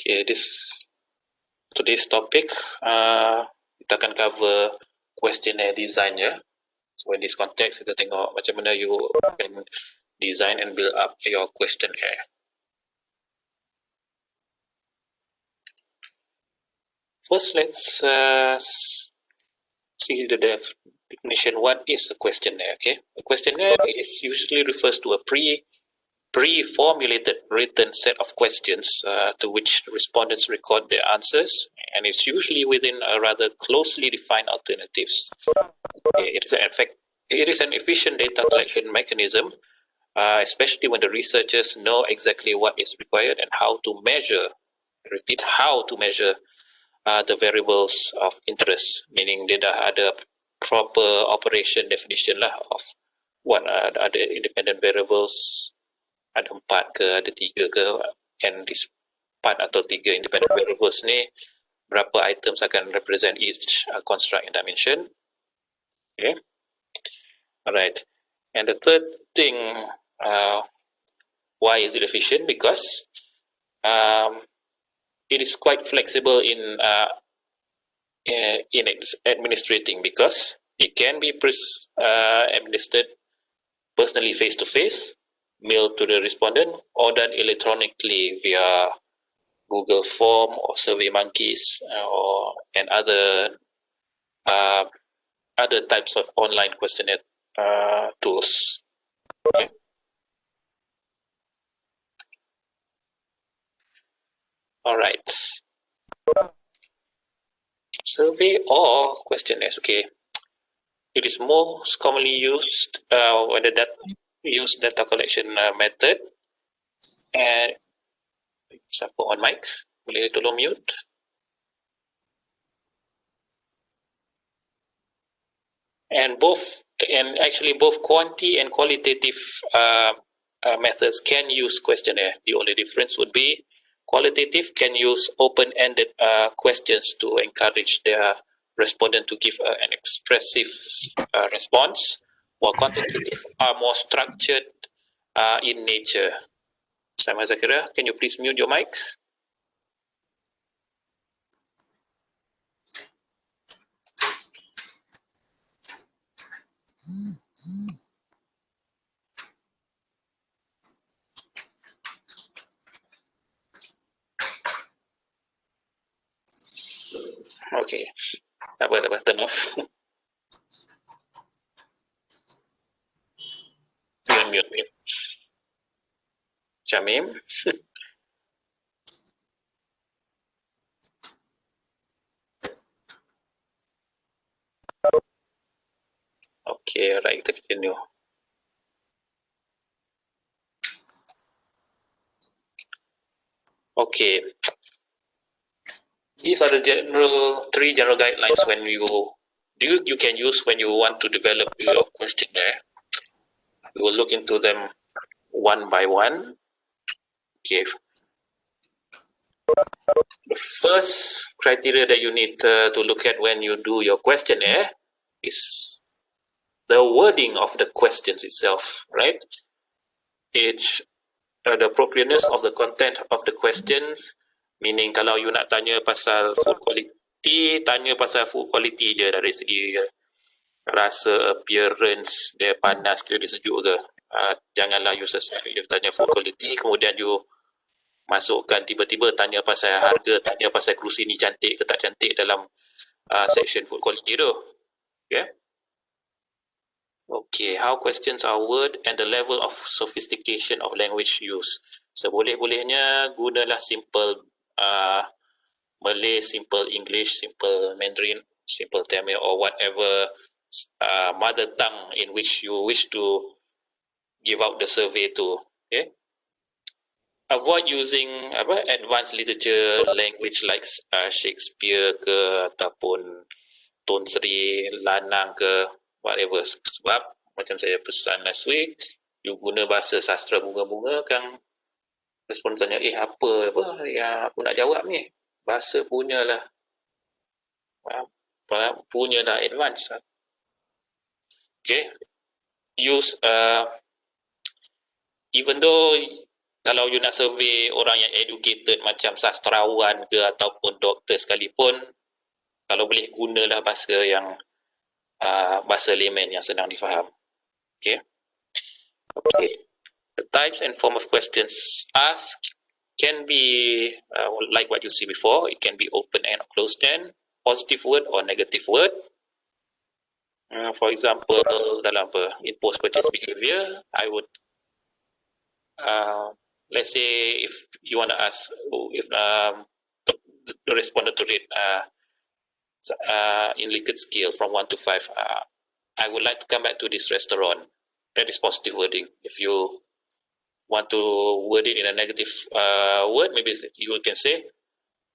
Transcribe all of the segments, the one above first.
Okay, today's topic, kita akan cover questionnaire design ya. So in this context, kita tengok macam mana you can design and build up your questionnaire. First, let's see the definition. What is a questionnaire? Okay, a questionnaire usually refers to a pre-formulated written set of questions to which respondents record their answers, and it's usually within a rather closely defined alternatives. It is an efficient data collection mechanism, especially when the researchers know exactly what is required and how to measure the variables of interest, meaning dia dah ada proper operation definition lah of what are the independent variables, ada 4 ke, ada 3 ke, and this 4 atau 3 independent variables ni, berapa items akan represent each construct and dimension. Okay. Alright. And the third thing, why is it efficient? Because it is quite flexible in administrating, because it can be administered personally face-to-face, mailed to the respondent, or done electronically via Google Form or SurveyMonkeys and other types of online questionnaire tools. Okay. All right. Survey or questionnaires. Okay. It is most commonly used when the data collection method. And siapa on mic? Boleh tolong mute? And actually both quantity and qualitative methods can use questionnaire. The only difference would be qualitative can use open-ended questions to encourage their respondent to give an expressive response, while quantitative are more structured in nature. Sama Zakira, can you please mute your mic? Okay, apa turn off. Mute. Jamim. Okay, right, kita continue. Okay. These are the three general guidelines when you can use when you want to develop your questionnaire. We will look into them one by one. Okay. The first criteria that you need to look at when you do your questionnaire is the wording of the questions itself, right? It's the appropriateness of the content of the questions, meaning kalau you nak tanya pasal food quality, tanya pasal food quality je dari segi rasa, appearance, dia panas ke, dia sejuk ke. Janganlah you tanya food quality, kemudian you masukkan tiba-tiba tanya pasal harga, tanya pasal kerusi ni cantik ke tak cantik dalam section food quality tu. Okay? Okay, how questions are worded and the level of sophistication of language use. Seboleh-bolehnya gunalah simple Malay, simple English, simple Mandarin, simple Tamil, or whatever mother tongue in which you wish to give out the survey to. Okay? Avoid using advanced literature language like Shakespeare ke ataupun Tun Sri Lanang ke, whatever. Sebab macam saya pesan last week, you guna bahasa sastra bunga-bunga kan, respon tanya apa yang aku nak jawab ni, bahasa punyalah advance. Okay, use even though kalau you nak survey orang yang educated macam sastrawan ke ataupun doktor sekalipun, kalau boleh gunalah bahasa yang bahasa layman yang senang difaham. Okay. The types and form of questions asked can be like what you see before. It can be open end or closed end, positive word or negative word. For example, dalam in post-purchase behavior, I would let's say if you want to ask if the respondent to rate in Likert scale from 1 to 5, I would like to come back to this restaurant. That is positive wording. If you want to word it in a negative word, maybe you can say,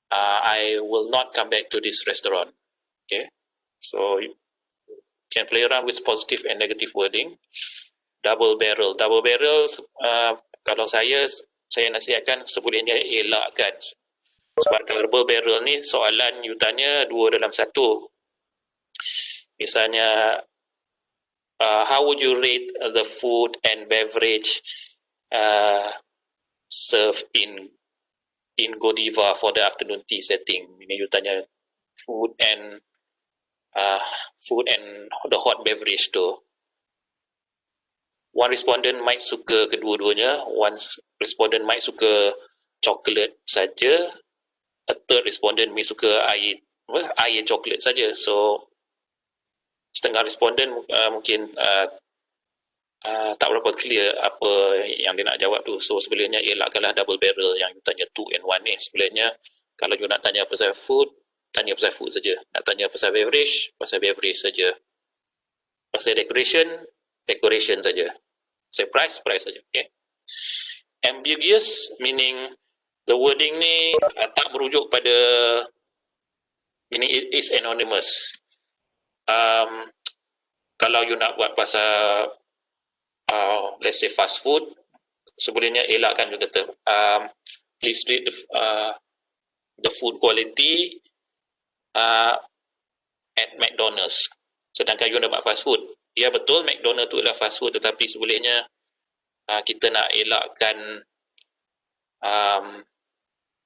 I will not come back to this restaurant. Okay, so you can play around with positive and negative wording. Double barrel. Double barrel, kalau saya nasihatkan sebolehnya elakkan. Sebab double barrel ni soalan you tanya dua dalam satu. Misalnya, how would you rate the food and beverage served in Godiva for the afternoon tea setting? Ini you tanya food and the hot beverage tu. One respondent might suka kedua-duanya, one respondent might suka coklat saja, a third respondent may suka air coklat saja. So setengah responden mungkin tak berapa clear apa yang dia nak jawab tu. So sebenarnya elakkanlah double barrel yang you tanya 2 and 1 ni. Sebenarnya kalau you nak tanya pasal food, tanya pasal food saja. Nak tanya pasal beverage saja. Pasal decoration saja. Say price saja. Okay. Ambiguous meaning the wording ni tak merujuk pada, meaning it is anonymous. Kalau you nak buat pasal let's say fast food, sebenarnya elakkan you kata please read the food quality at McDonald's. Sedangkan you nak buat fast food, ya betul McDonald's tu adalah fast food, tetapi sebenarnya kita nak elakkan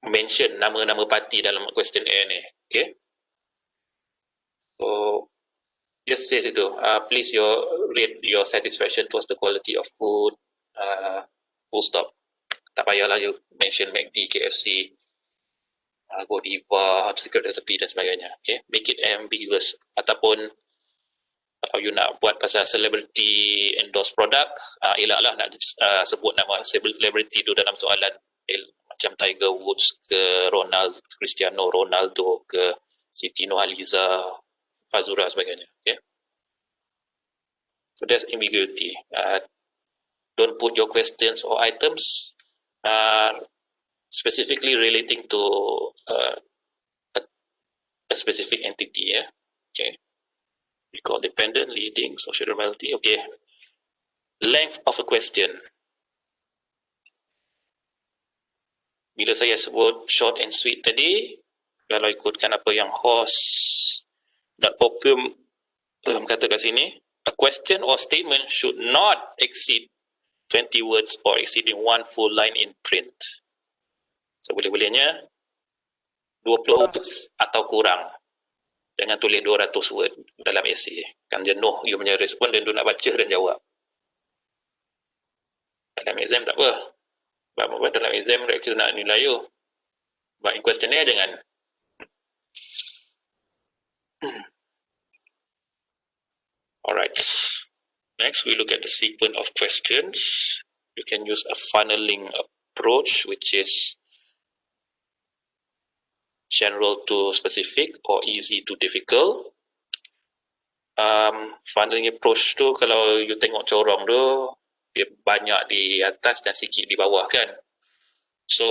mention nama-nama parti dalam questionnaire ni. Okay, so just say itu, please rate your satisfaction towards the quality of food, full stop. Tak payahlah you mention McD, KFC, Godiva, secret recipe dan sebagainya. Okay, make it ambiguous. Ataupun kalau you nak buat pasal celebrity endorse product, elaklah nak sebut nama celebrity tu dalam soalan, macam Tiger Woods ke Cristiano Ronaldo ke Siti Nurhaliza, Fazura sebagainya. Okay, so that's ambiguity. Don't put your questions or items specifically relating to a specific entity. Yeah. Okay, we call dependent, leading, social reality. Okay, length of a question. Bila saya sebut short and sweet tadi, kalau ikutkan apa yang host.popum kata kat sini, a question or statement should not exceed 20 words or exceeding one full line in print. So boleh-bolehnya 20 words atau kurang. Jangan tulis 200 word dalam essay. Kan jenuh you punya respon dan you nak baca dan jawab. Dalam exam tak apa. Sebab dalam exam lecturer nak nilai you. But in questionnaire jangan. Alright. Next we look at the sequence of questions. You can use a funneling approach, which is general to specific or easy to difficult. Funneling approach tu kalau you tengok corong tu, dia banyak di atas dan sikit di bawah kan. So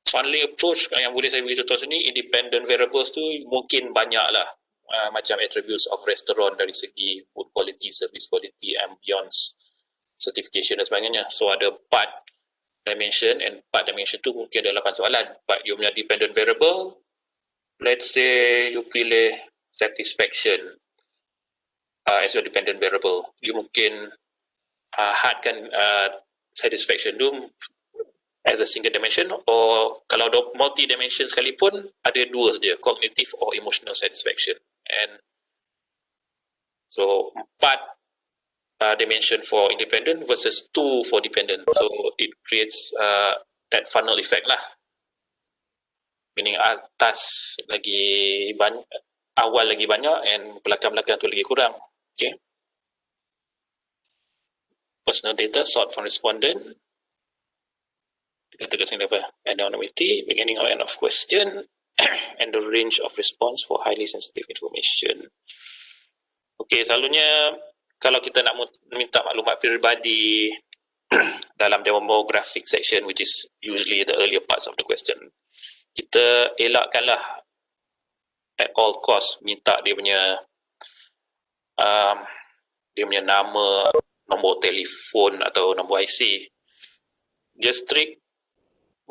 funneling approach yang boleh saya beri contoh sini, independent variables tu mungkin banyak lah, macam attributes of restaurant dari segi food quality, service quality, ambience, certification dan sebagainya. So ada part dimension, and part dimension tu mungkin ada 8 soalan. But you punya dependent variable, let's say you pilih satisfaction as your dependent variable, you mungkin hadkan satisfaction tu as a single dimension, or kalau multi dimension sekalipun ada dua saja, cognitive or emotional satisfaction. And so 4 dimension for independent versus 2 for dependent. So it creates that funnel effect lah. Meaning atas lagi banyak, awal lagi banyak, and belakang-belakang tu lagi kurang. Okay. Personal data sought from respondent. Kata kat sini apa? Anonymity, beginning or end of question, and the range of response for highly sensitive information. Okay, selalunya kalau kita nak minta maklumat peribadi dalam demographic section, which is usually the earlier parts of the question, kita elakkanlah at all cost minta dia punya nama, nombor telefon atau nombor IC. Just strict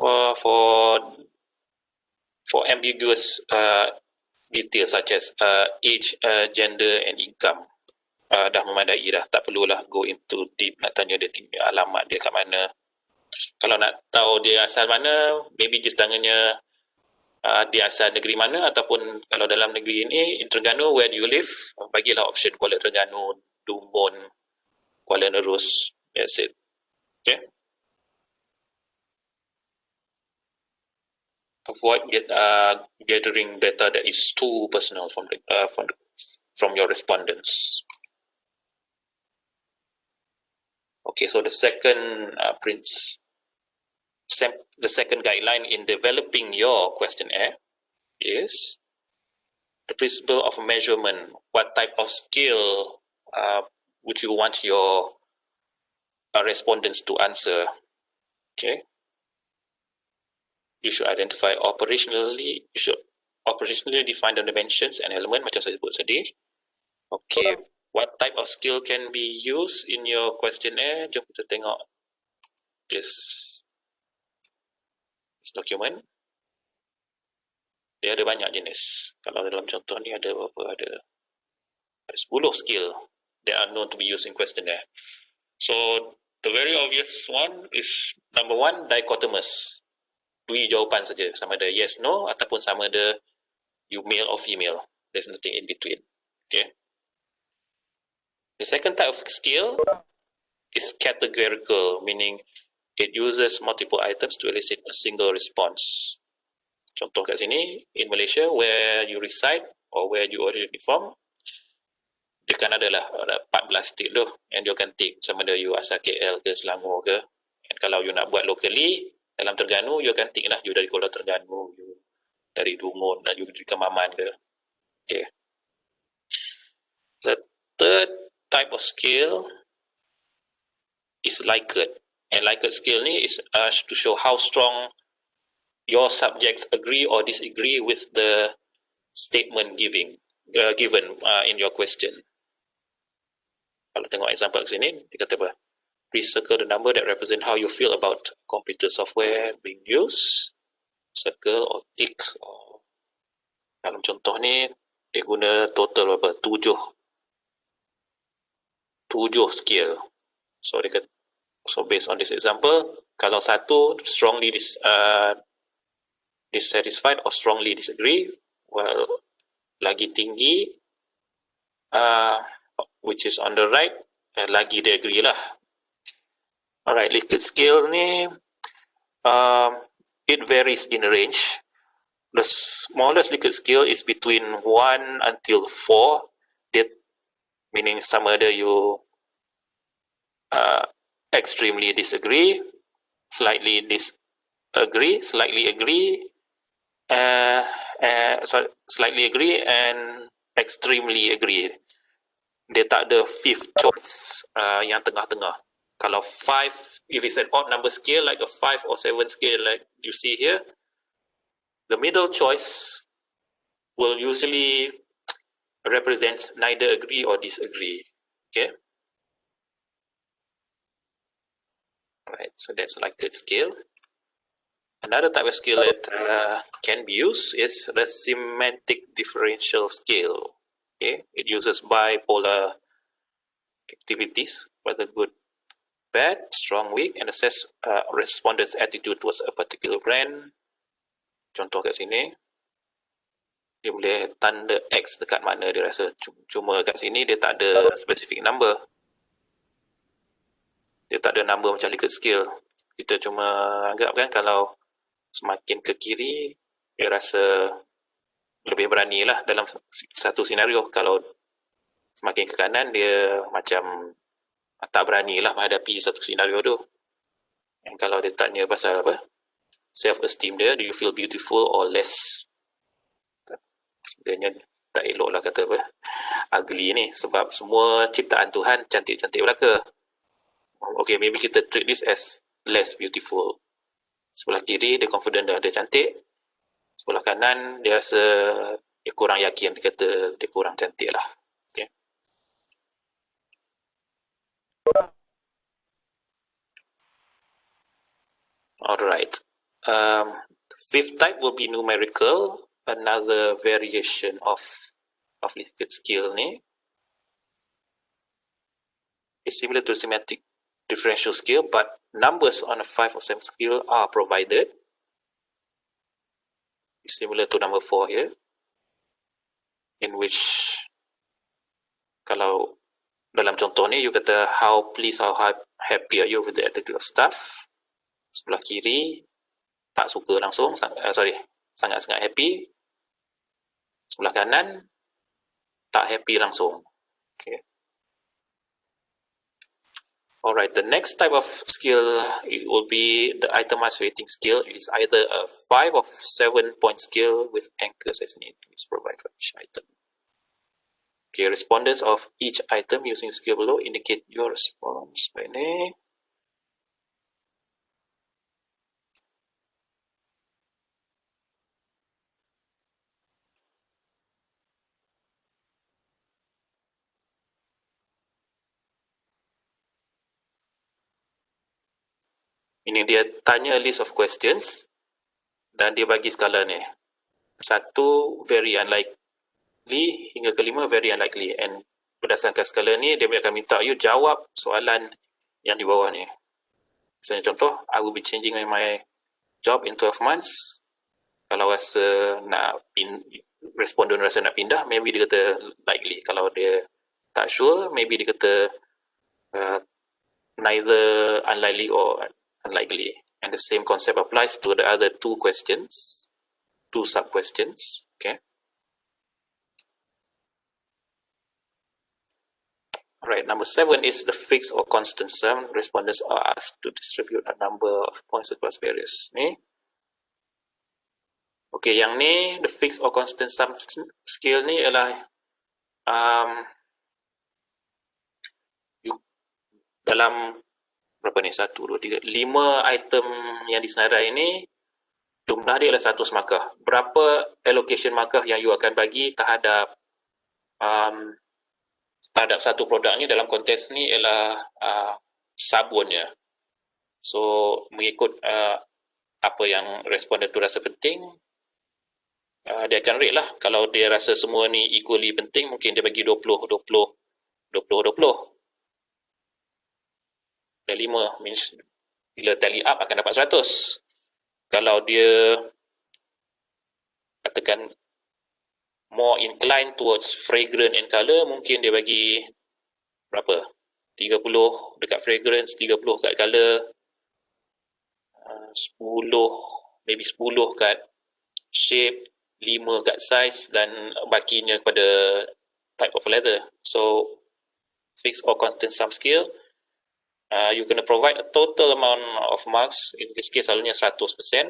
for ambiguous details such as age, gender and income. Dah memadai dah, tak perlulah go into deep nak tanya dia alamat dia kat mana. Kalau nak tahu dia asal mana, maybe just tanya dia asal negeri mana, ataupun kalau dalam negeri ini, in Terengganu, where do you live? Bagilah option Kuala Terengganu, Dumbon, Kuala Nerus, that's it. Okay. Avoid gathering data that is too personal from your respondents. Okay, so the second the second guideline in developing your questionnaire is the principle of measurement. What type of skill would you want your respondents to answer? Okay. You should operationally define the dimensions and element macam saya sebut tadi. Okay, what type of skill can be used in your questionnaire? Jom kita tengok this document. Dia ada banyak jenis. Kalau dalam contoh ni ada berapa? Ada 10 skill that are known to be used in questionnaire. So the very obvious one is number 1, dichotomous. 2 jawapan saja, sama ada yes, no, ataupun sama ada you male or female. There's nothing in between. Okay. The second type of skill is categorical, meaning it uses multiple items to elicit a single response. Contoh kat sini, in Malaysia, where you reside or where you originally from, dia kan adalah 14 tick tu, and you akan tick sama ada you asal KL ke Selangor ke. And kalau you nak buat locally, dalam Terengganu, you akan tick lah, you dari Kuala Terengganu, you dari Dumut, you dari Kemaman ke. Okay. The third type of skill is Likert. And Likert skill ni is to show how strong your subjects agree or disagree with the statement given in your question. Kalau tengok example kat sini, dia kata apa? Please circle the number that represent how you feel about computer software being used. Circle or tick. Or dalam contoh ni, dia guna total berapa? 7 skill. So dia kata, so based on this example, kalau satu strongly dissatisfied or strongly disagree, well, lagi tinggi, which is on the right, lagi dia agree lah. Alright, Likert scale ni, it varies in range. The smallest Likert scale is between 1 until 4, meaning sama ada you extremely disagree, slightly disagree, slightly agree, slightly agree, and extremely agree. Dia tak ada fifth choice yang tengah-tengah. Kalau 5, if it's an odd number scale, like a 5 or 7 scale like you see here, the middle choice will usually represent neither agree or disagree. Okay? Right, so that's Likert scale. Another type of scale that can be used is the semantic differential scale. Okay, it uses bipolar activities, whether good bad, strong, weak, and assess respondents' attitude towards a particular brand. Contoh kat sini, dia boleh tanda X dekat mana dia rasa. Cuma kat sini dia tak ada specific number. Dia tak ada number macam Likert scale. Kita cuma anggap kan kalau semakin ke kiri, dia rasa lebih berani lah dalam satu senario. Kalau semakin ke kanan, dia macam tak berani lah menghadapi satu senario tu. Dan kalau dia tanya pasal apa, self-esteem dia, do you feel beautiful or less? Sebenarnya tak elok lah kata apa, ugly ni. Sebab semua ciptaan Tuhan cantik-cantik belaka. Okay, maybe kita treat this as less beautiful. Sebelah kiri, dia confident dia cantik. Sebelah kanan, dia rasa dia kurang yakin, dia kata dia kurang cantik lah. Okay. Alright. Fifth type will be numerical, another variation of Likert scale ni. It's similar to semantic differential scale, but numbers on a 5 or 7 scale are provided. It's similar to number 4 here, in which kalau dalam contoh ni you kata how pleased or how happy are you with the attitude of staff. Sebelah kiri tak suka langsung, sangat-sangat happy. Sebelah kanan tak happy langsung. Okay. Alright, the next type of skill, it will be the itemized rating skill. It is either a 5 or 7 point skill with anchors as needed is provided for each item. Okay, respondents of each item using skill below indicate your response. Ini. Ini dia tanya list of questions dan dia bagi skala ni. 1 very unlikely hingga ke 5 very unlikely, and berdasarkan skala ni dia akan minta you jawab soalan yang di bawah ni. Misalnya contoh, I will be changing my job in 12 months. Kalau rasa respondent rasa nak pindah, maybe dia kata likely. Kalau dia tak sure, maybe dia kata neither unlikely or unlikely. And the same concept applies to the other 2 questions, 2 sub-questions. Okay. Alright, number 7 is the fixed or constant sum. Respondents are asked to distribute a number of points across various. Ni. Okay, yang ni, the fixed or constant sum scale ni ialah dalam berapa ni? 1, 2, 3, 5 item yang disenarai ini, jumlah dia adalah 100 markah. Berapa allocation markah yang you akan bagi terhadap satu produk ni dalam konteks ni ialah sabunnya. So, mengikut apa yang responden tu rasa penting, dia akan rate lah. Kalau dia rasa semua ni equally penting, mungkin dia bagi 20, 20, 20, 20. Dan 5 means bila tally up akan dapat 100. Kalau dia katakan more inclined towards fragrant and colour, mungkin dia bagi berapa? 30 dekat fragrance, 30 kat colour, 10, maybe 10 kat shape, 5 kat size dan bakinya kepada type of leather. So, fixed or constant sum scale, you're going to provide a total amount of marks, in this case selalunya 100%,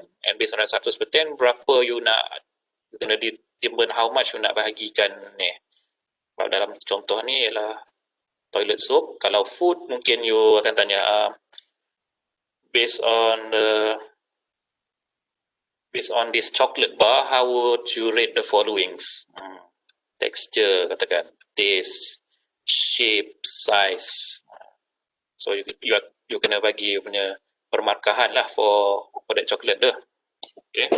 and based on that 100%, berapa you nak, you're going to determine how much you nak bahagikan ni. Kalau dalam contoh ni ialah toilet soap. Kalau food, mungkin you akan tanya, based on this chocolate bar, how would you rate the followings? Texture, katakan, taste, shape, size. So you kena bagi punya permarkahan lah for that chocolate dah. Okay.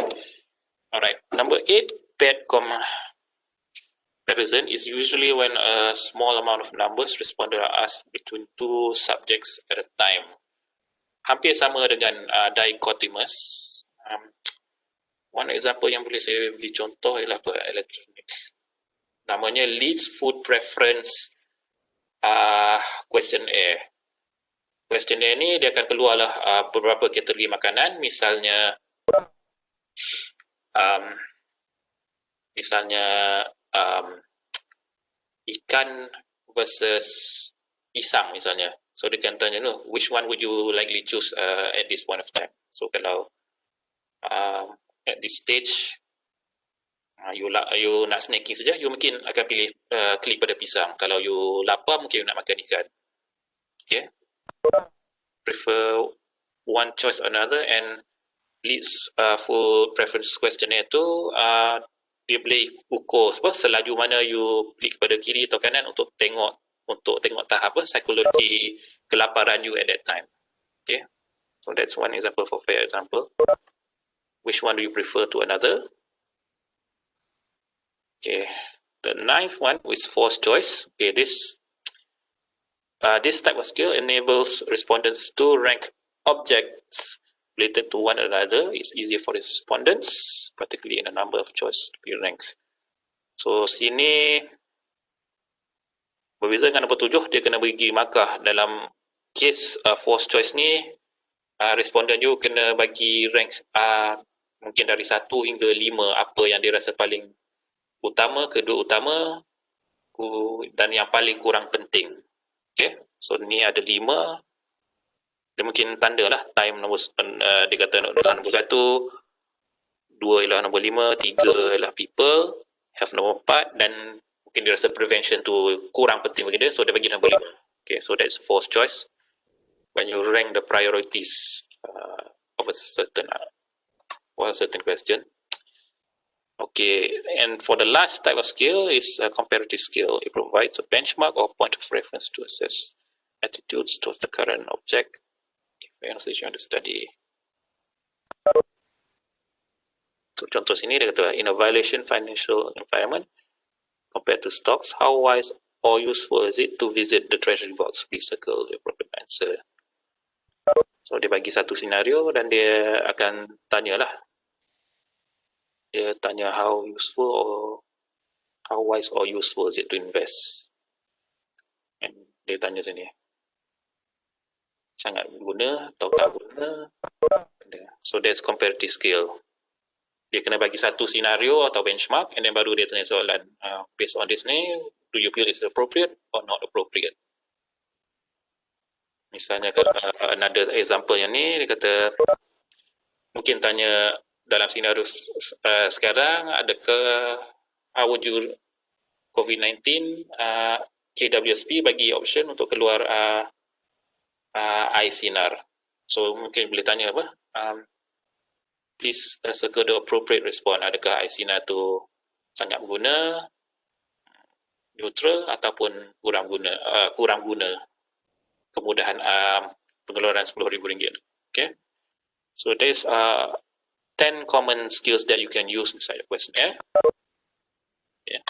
Alright. Number 8, bad comparison is usually when a small amount of numbers responded are asked between two subjects at a time. Hampir sama dengan dichotomous. One example yang boleh saya beri contoh ialah elektronik. Namanya Leeds Food Preference Questionnaire. Questionnaire ni dia akan keluarlah beberapa kategori makanan, misalnya ikan versus pisang misalnya. So dia akan tanya, no, which one would you likely choose at this point of time? So kalau at this stage you nak snacking saja, you mungkin akan pilih klik pada pisang. Kalau you lapar, mungkin you nak makan ikan. Okay, prefer one choice or another. And Leeds Food Preference Questionnaire tu dia boleh ukur selaju mana you klik pada kiri atau kanan untuk tengok tahap psikologi kelaparan you at that time. Okay, so that's one example for fair example. Which one do you prefer to another? Okay, the ninth one is forced choice. Okay, this type of skill enables respondents to rank objects related to one another. It's easier for respondents, particularly in a number of choice to be ranked. So sini berbeza dengan nombor 7, dia kena bagi markah. Dalam case forced choice ni, responden you kena bagi rank mungkin dari 1 hingga 5 apa yang dia rasa paling utama, kedua utama dan yang paling kurang penting. Okay, so ni ada 5. Dia mungkin tanda lah time nombor, dia kata nombor 1, 2 ialah nombor 5, 3 ialah people, have nombor 4, dan mungkin dia rasa prevention tu kurang penting bagi dia, so dia bagi nombor 5. Okay, so that's forced choice. When you rank the priorities of a certain question. Okay, and for the last type of skill is a comparative skill. It provides a benchmark or point of reference to assess attitudes towards the current object, events that you want to study. So contoh sini dia kata, in a violation financial environment compared to stocks, how wise or useful is it to visit the treasury box? Please circle the appropriate answer. So dia bagi satu senario dan dia akan tanyalah. Dia tanya how useful or how wise or useful is it to invest. And dia tanya sini, sangat guna atau tak guna. So that's comparative skill. Dia kena bagi satu senario atau benchmark, and then baru dia tanya soalan. Based on this ni, do you feel it's appropriate or not appropriate? Misalnya another example yang ni, dia kata mungkin tanya dalam senario sekarang, adakah how would you COVID-19 KWSP bagi option untuk keluar eye sinar. So mungkin boleh tanya apa? Please circle the appropriate response. Adakah eye sinar tu sangat guna, neutral ataupun kurang guna kemudahan pengeluaran RM10,000. Okay, so there's 10 common skills that you can use inside the questionnaire. Yeah.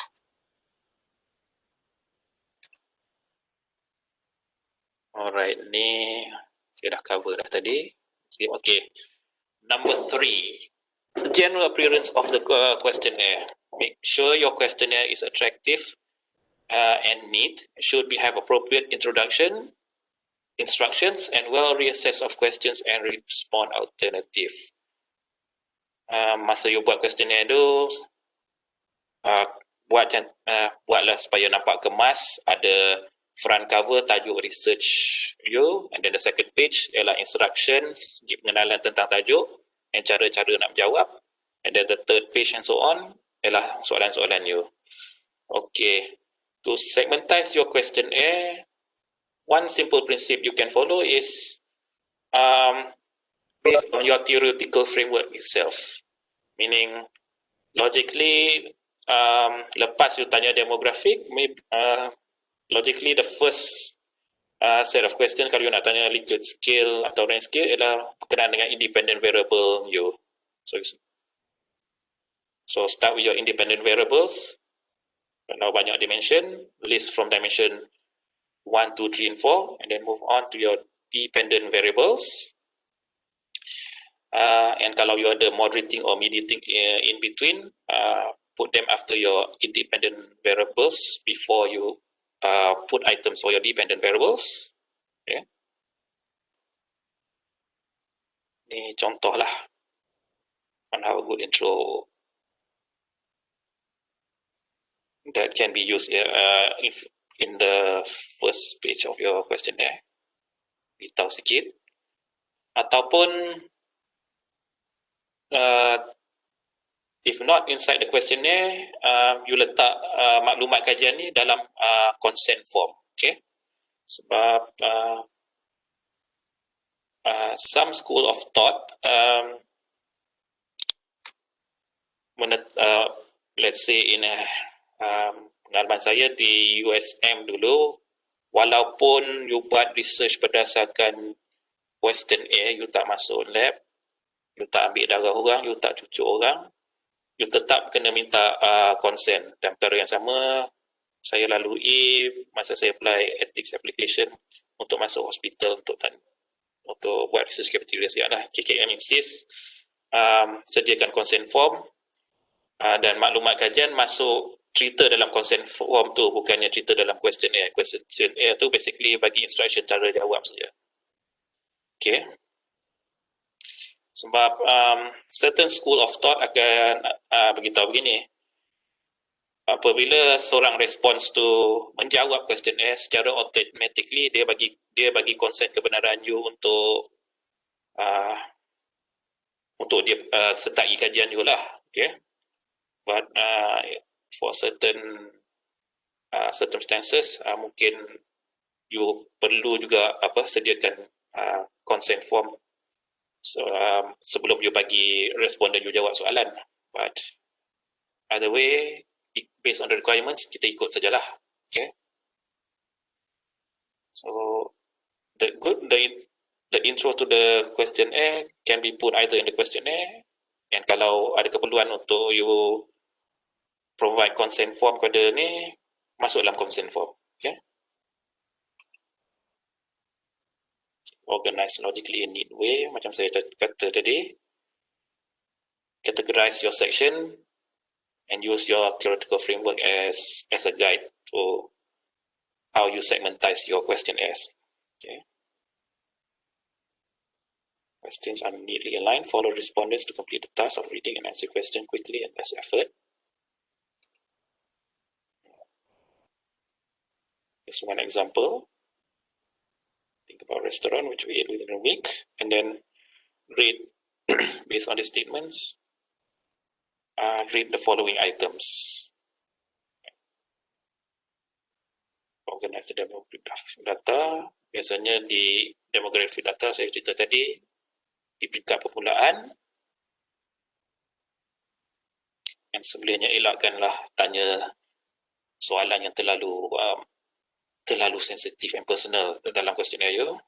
Alright, ni saya dah cover dah tadi. Okay, number 3, the general appearance of the questionnaire. Make sure your questionnaire is attractive and neat. It should have appropriate introduction, instructions, and well reassess of questions and respond alternative. Masa you buat questionnaire tu, buatlah supaya nampak kemas. Ada front cover, tajuk research you, and then the second page ialah instructions, pengenalan tentang tajuk dan cara-cara nak menjawab, and then the third page and so on ialah soalan-soalan you. Okay, to segmentize your questionnaire, one simple principle you can follow is based on your theoretical framework itself. Meaning, logically, lepas you tanya demographic, logically the first set of question kalau you nak tanya Likert scale atau rank scale ialah berkenaan dengan independent variable you. So start with your independent variables, Kalau banyak dimension, list from dimension 1, 2, 3, and 4, and then move on to your dependent variables. And kalau you ada moderating or mediating in between, put them after your independent variables before you put items for your dependent variables. Okay. Ini contoh lah on how a good intro that can be used if in the first page of your questionnaire. Beritahu sikit. Ataupun if not inside the questionnaire, you letak maklumat kajian ni dalam consent form. Okay. Sebab some school of thought, let's say in pengalaman saya di USM dulu, walaupun you buat research berdasarkan questionnaire, you tak masuk lab, you tak ambil darah orang, you tak cucuk orang, you tetap kena minta consent. Dan perkara yang sama saya lalui masa saya apply ethics application untuk masuk hospital untuk buat research cafeteria siap lah. KKM insist sediakan consent form dan maklumat kajian masuk cerita dalam consent form tu, bukannya cerita dalam questionnaire. Questionnaire tu basically bagi instruction cara jawab saja. Okay. Sebab certain school of thought akan beritahu begini, apabila seorang respons tu menjawab questionnaire, secara automatically dia bagi consent kebenaran you untuk dia sertai kajian you lah. Okay. But for certain circumstances, mungkin you perlu juga sediakan consent form sebelum you bagi responden you jawab soalan. But either way, based on the requirements, kita ikut sajalah. Okay. So the intro to the questionnaire can be put either in the questionnaire, and kalau ada keperluan untuk you provide consent form kepada ni, masuk dalam consent form. Okay. Organize logically in neat way, macam saya kata tadi. Categorize your section and use your theoretical framework as a guide to how you segmentize your questionnaires. Okay. Questions are neatly aligned. Follow respondents to complete the task of reading and answer question quickly and less effort. Here's one example. Think about a restaurant which we ate within a week, and then read based on the statements. Read the following items. Organize the demographic data. Biasanya di demographic data saya cerita tadi, di peringkat permulaan, yang sebelumnya elakkanlah tanya soalan yang terlalu sensitif and personal dalam questionnaire you.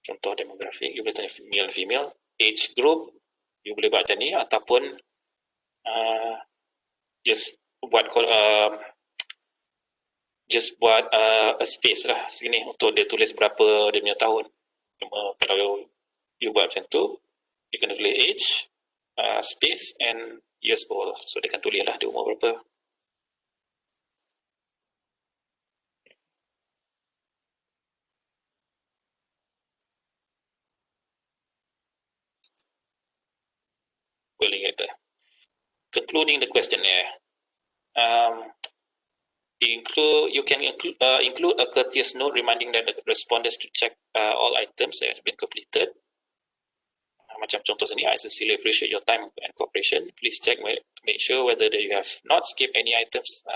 Contoh demografik, you boleh tanya female, age group, you boleh buat macam ni, ataupun just buat a space lah sini untuk dia tulis berapa dia punya tahun. Cuma kalau you buat macam tu, you kena tulis age, space and years old. So dia akan tulis lah dia umur berapa. Concluding the questionnaire, you can include a courteous note reminding the respondents to check all items that have been completed. Macam contoh sini, I sincerely appreciate your time and cooperation. Please check to make sure whether you have not skipped any items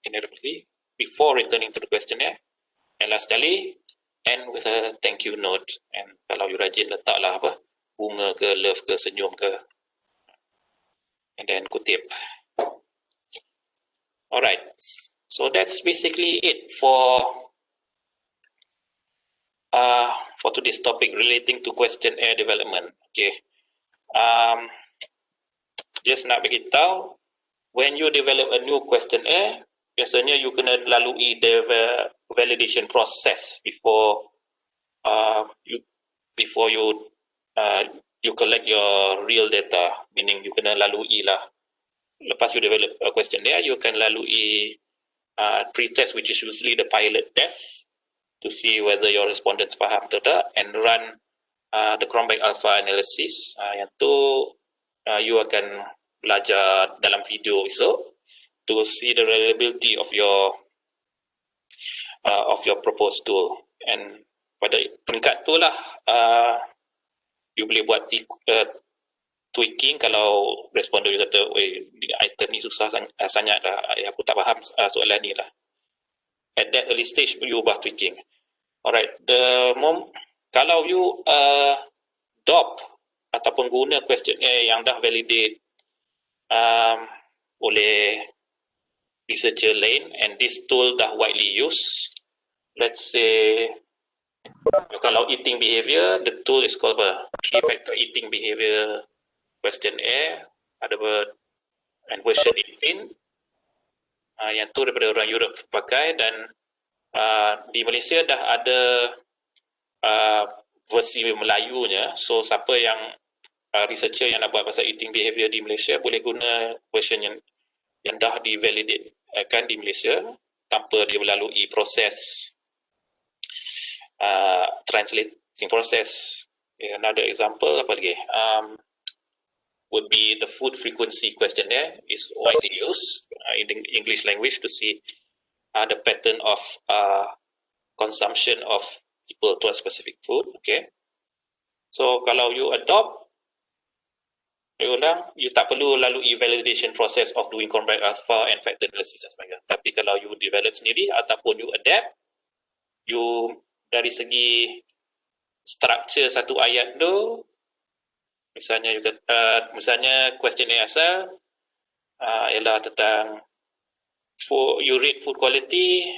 inadvertently before returning to the questionnaire. And last kali, end with a thank you note. And kalau you rajin, letaklah bunga ke, love ke, senyum ke. And then kutip. Alright, so that's basically it for today's topic relating to questionnaire development. Okay, Just nak beritahu, when you develop a new questionnaire, biasanya you kena lalui the validation process before you collect your real data, meaning you kena lalui lah. Lepas you develop a questionnaire, you can lalui pre-test, which is usually the pilot test, to see whether your respondents faham atau tak, and run the Cronbach Alpha analysis. Yang tu you akan belajar dalam video esok to see the reliability of your proposed tool. And pada peringkat tu lah you boleh buat tweaking kalau responder you kata, item ni susah sangat lah, aku tak faham soalan ni lah. At that early stage, you ubah tweaking. Alright, kalau you adopt ataupun guna questionnaire yang dah validate oleh researcher lain, and this tool dah widely used, let's say kalau eating behavior, the tool is called a 3-factor eating behavior questionnaire, ada and version 18, yang tu daripada orang Europe pakai, dan di Malaysia dah ada versi Melayunya. So siapa yang researcher yang nak buat pasal eating behavior di Malaysia boleh guna version yang dah di-validate kan di Malaysia tanpa dia melalui proses translating process. Another example apa lagi? Would be the food frequency questionnaire, is widely used in the English language to see the pattern of consumption of people to a specific food. Okay, so kalau you adopt, you tak perlu lalui validation process of doing Cronbach Alpha and factor analysis dan sebagainya. Tapi kalau you develop sendiri ataupun you adapt, you dari segi structure satu ayat tu, misalnya questionnaire asal ialah tentang you rate food quality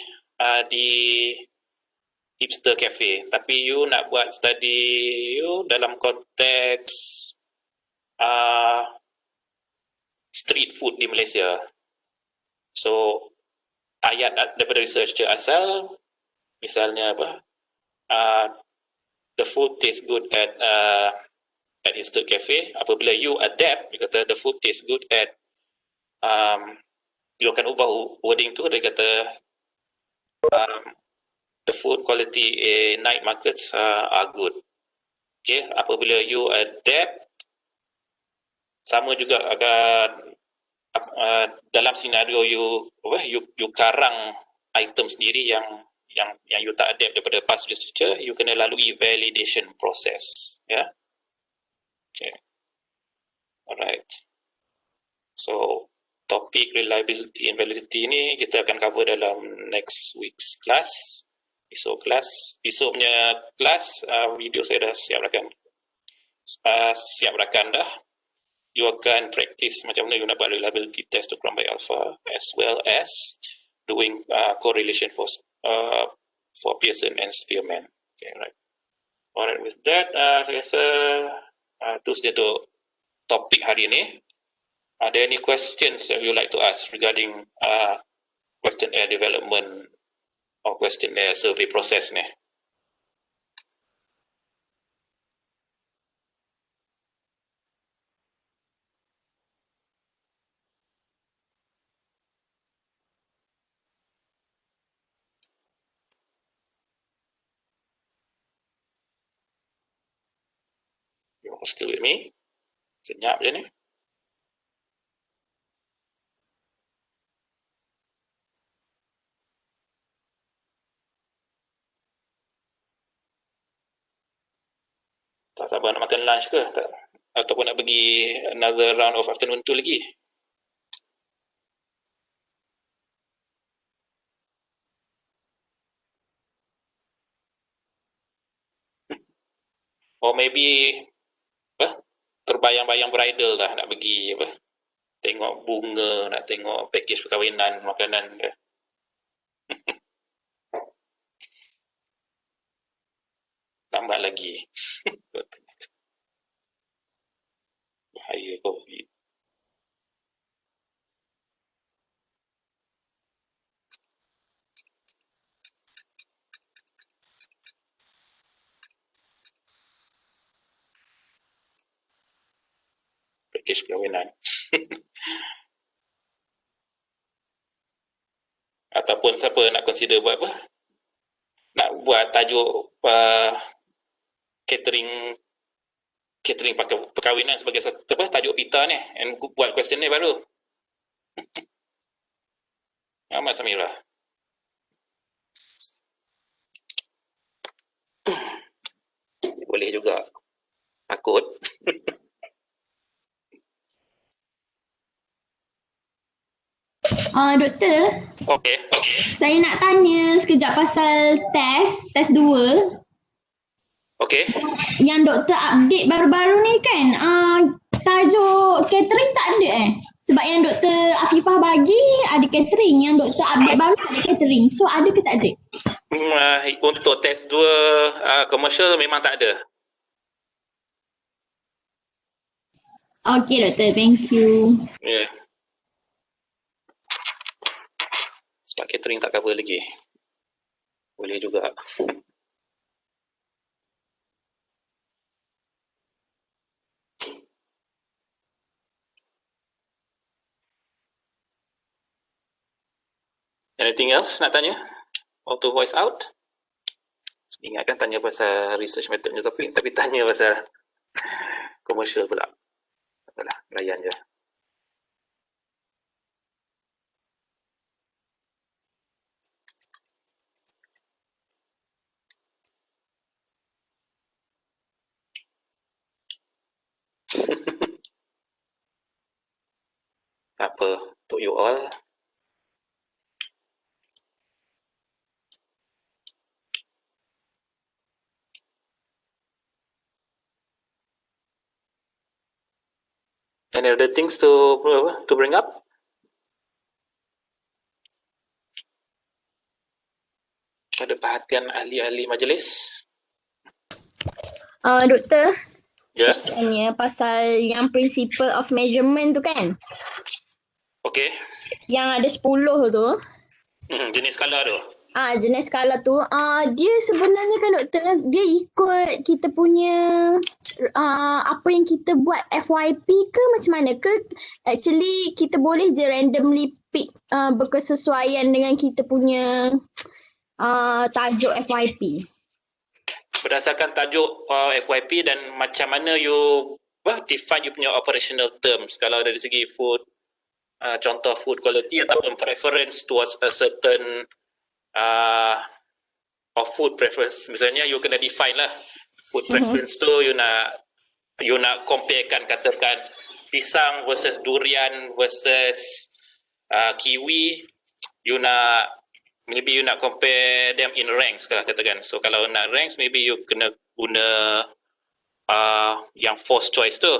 di hipster cafe, tapi you nak buat study you dalam konteks street food di Malaysia. So ayat daripada researcher asal misalnya apa, the food tastes good at hipster cafe. Apabila you adapt, you kata the food tastes good at you akan ubah wording tu, dia kata the food quality in night markets are good. Okay, apabila you adapt, sama juga akan dalam senario you karang item sendiri yang you tak adapt daripada past researcher, you kena lalui validation process. Yeah. Okay. Alright. So topik reliability and validity ni kita akan cover dalam next week's class. Esok punya kelas video saya dah siap rakan dah. You akan practice macam mana you nak buat reliability test to Cronbach Alpha, as well as doing correlation for Pearson and Spearman. Okay, right. Alright, with that, saya rasa itu saja untuk topik hari ini. Are there any questions that you like to ask regarding questionnaire development or questionnaire survey process ni? You still with me? Senyap je ni. Tak sabar nak makan lunch ke? Tak. Ataupun nak pergi another round of afternoon tu lagi? Or maybe terbayang-bayang bridal lah nak pergi tengok bunga, nak tengok package perkahwinan, makanan ke. Lambat lagi. COVID. Package perkahwinan. Ataupun siapa nak consider buat apa? Nak buat tajuk catering perkahwinan sebagai satu apa tajuk pita ni, and buat question ni baru. Ahmad Samira. Boleh juga. Takut. Doktor, Okey. saya nak tanya sekejap pasal test 2. Okey. Yang doktor update baru-baru ni kan, tajuk catering tak ada Sebab yang doktor Afifah bagi ada catering, yang doktor update baru tak ada catering. So ada ke tak ada? Untuk test 2 komersial memang tak ada. Okay doktor, thank you. Ya. Yeah. Sebab catering tak cover lagi. Boleh juga. Anything else nak tanya? Auto voice out? Ingatkan tanya pasal research method ni topik, tapi tanya pasal komersial pula. Taklah, layan je. Tak apa, untuk you all. Any other things to bring up? Ada perhatian ahli-ahli majlis? Doktor, Ya. saya tanya pasal yang principle of measurement tu kan, Okey. yang ada 10 tu. Jenis skala tu. Jenis skala tu, dia sebenarnya kan doktor, dia ikut kita punya apa yang kita buat FYP ke macam mana ke? Actually kita boleh je randomly pick berkesesuaian dengan kita punya tajuk FYP. Berdasarkan tajuk FYP dan macam mana you define you punya operational terms. Kalau dari segi food, contoh food quality ataupun preference towards a certain of food preference. Misalnya you kena define lah food preference tu, you nak comparekan, katakan pisang versus durian versus kiwi, maybe you nak compare them in ranks kalau katakan. So kalau nak ranks, maybe you kena guna yang forced choice tu.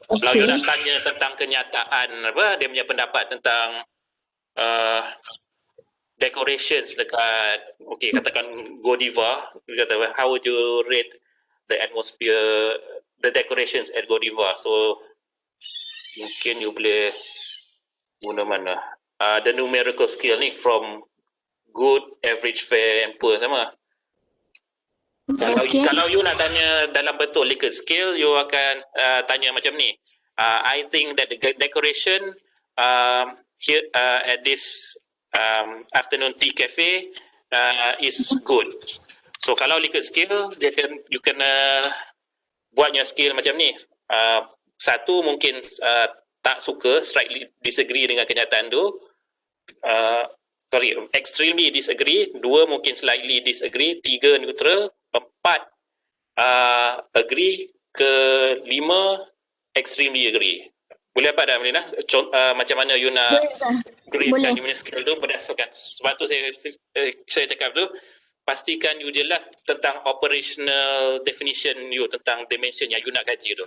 Kalau you nak tanya tentang kenyataan dia punya pendapat tentang decorations dekat, katakan Godiva, kata how would you rate the atmosphere, the decorations at Godiva? So mungkin you boleh guna mana? The numerical scale ni from good, average, fair and poor sama. Kalau you nak tanya dalam bentuk Likert scale, you akan tanya macam ni. I think that the decoration here at this afternoon tea cafe is good. So kalau Likert scale, you kena buatnya scale macam ni. Satu mungkin tak suka, slightly disagree dengan kenyataan tu. Extremely disagree. 2 mungkin slightly disagree. 3 neutral. 4 agree. Ke 5 extremely agree. Boleh apa dah Melina? Macam mana you nak gradekan you punya skill tu berdasarkan. Sebab tu saya cakap tu, pastikan you jelas tentang operational definition you, tentang dimension yang you nak kaji tu.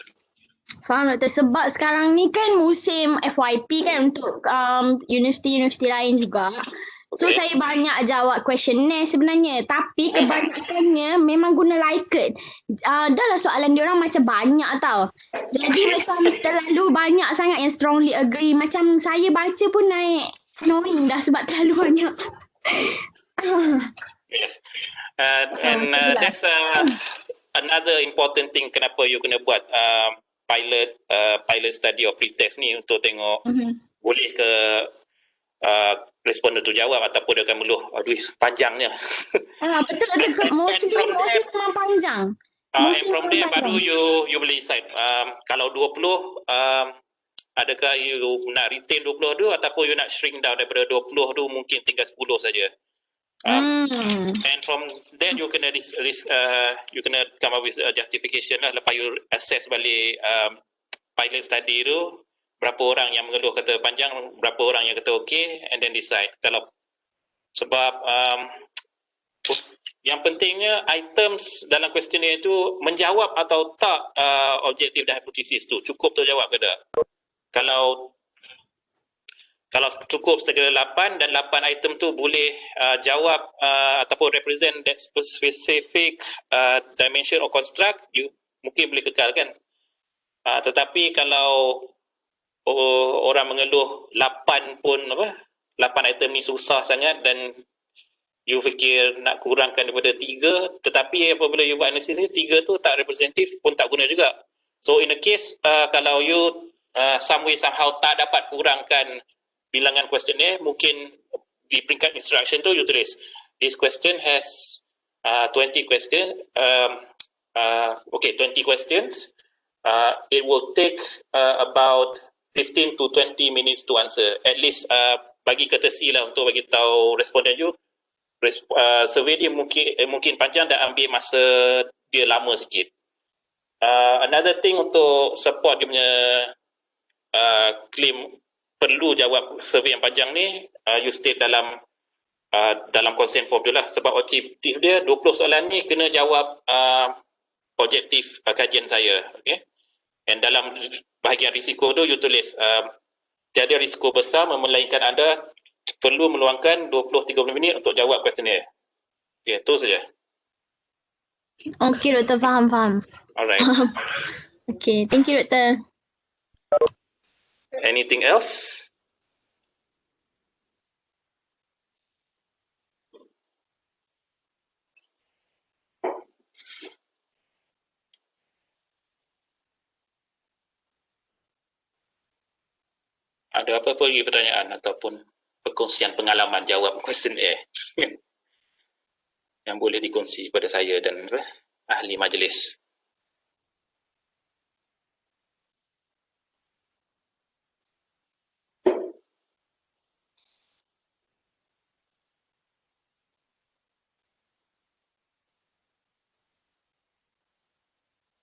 Faham doktor, sebab sekarang ni kan musim FYP kan untuk universiti-universiti lain juga. So Okay. saya banyak jawab questionnaire sebenarnya, tapi kebanyakannya memang guna Likert. Dah lah soalan diorang macam banyak tau. Jadi macam terlalu banyak sangat yang strongly agree. Macam saya baca pun naik annoying dah sebab terlalu banyak. Yes. And Macam tu lah. that's another important thing kenapa you kena buat pilot study or pre-test ni untuk tengok boleh ke responder tu jawab ataupun dia akan meluh, aduh panjangnya. Betul. Mostly memang panjang. And from there baru you boleh decide kalau 20 adakah you nak retain 20 tu ataupun you nak shrink down daripada 20 tu mungkin tinggal 10 saja. And from there you kena you kena come up with a justification lah lepas you assess balik pilot study tu berapa orang yang mengeluh kata panjang, berapa orang yang kata okay, and then decide. Kalau sebab yang pentingnya items dalam questionnaire tu menjawab atau tak objektif dan hipotesis tu cukup terjawab ke tak. Kalau cukup sekira 8 dan 8 item tu boleh jawab ataupun represent that specific dimension or construct, you mungkin boleh kekalkan. Tetapi kalau orang mengeluh 8 pun 8 item ni susah sangat dan you fikir nak kurangkan daripada 3, tetapi apabila you buat analisis ni 3 tu tak representatif pun tak guna juga. So in a case kalau you some way somehow tak dapat kurangkan bilangan questionnaire, mungkin di peringkat instruction tu you tulis this question has 20 questions, 20 questions, it will take about 15 to 20 minutes to answer. At least bagi courtesy lah untuk bagi tahu responden you survey dia mungkin panjang dan ambil masa dia lama sikit. Another thing untuk support dia punya claim perlu jawab survey yang panjang ni, you state dalam consent form tu lah, sebab objektif dia 20 soalan ni kena jawab objektif kajian saya. Okay? And dalam bahagian risiko tu you tulis tiada risiko besar melainkan anda perlu meluangkan 20-30 minit untuk jawab questionnaire. Okay, itu saja. Okay, Doktor, faham. Alright. Okay, thank you, Doktor. Anything else? Ada apa-apa lagi pertanyaan ataupun perkongsian pengalaman jawab questionnaire yang boleh dikongsi kepada saya dan ahli majlis?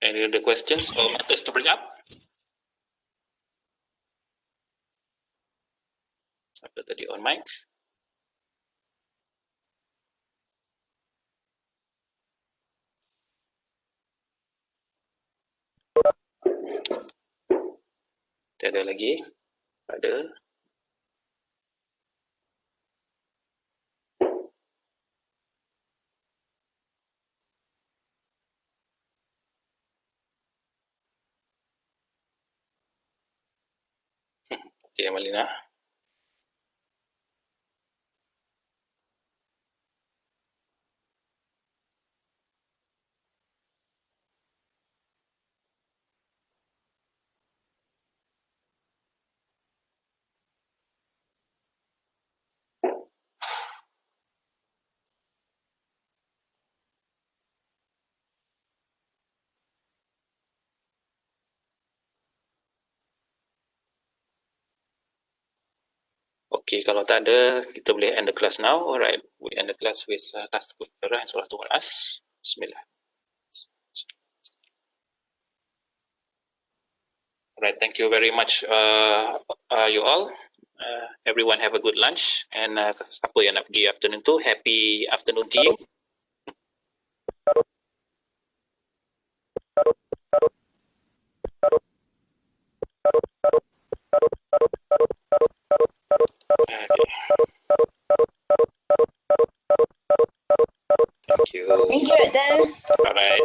Any other questions or matters to bring up? Siapa tadi on mic? Tiada lagi? Ada? Cik Amalina. Okay, kalau tak ada, kita boleh end the class now. Alright, we end the class with tasbih and suratul as. Bismillah. Alright, thank you very much you all. Everyone have a good lunch, and siapa yang nak pergi afternoon tu, happy afternoon tea. Okay. you. Thank you, Doktor. Alright.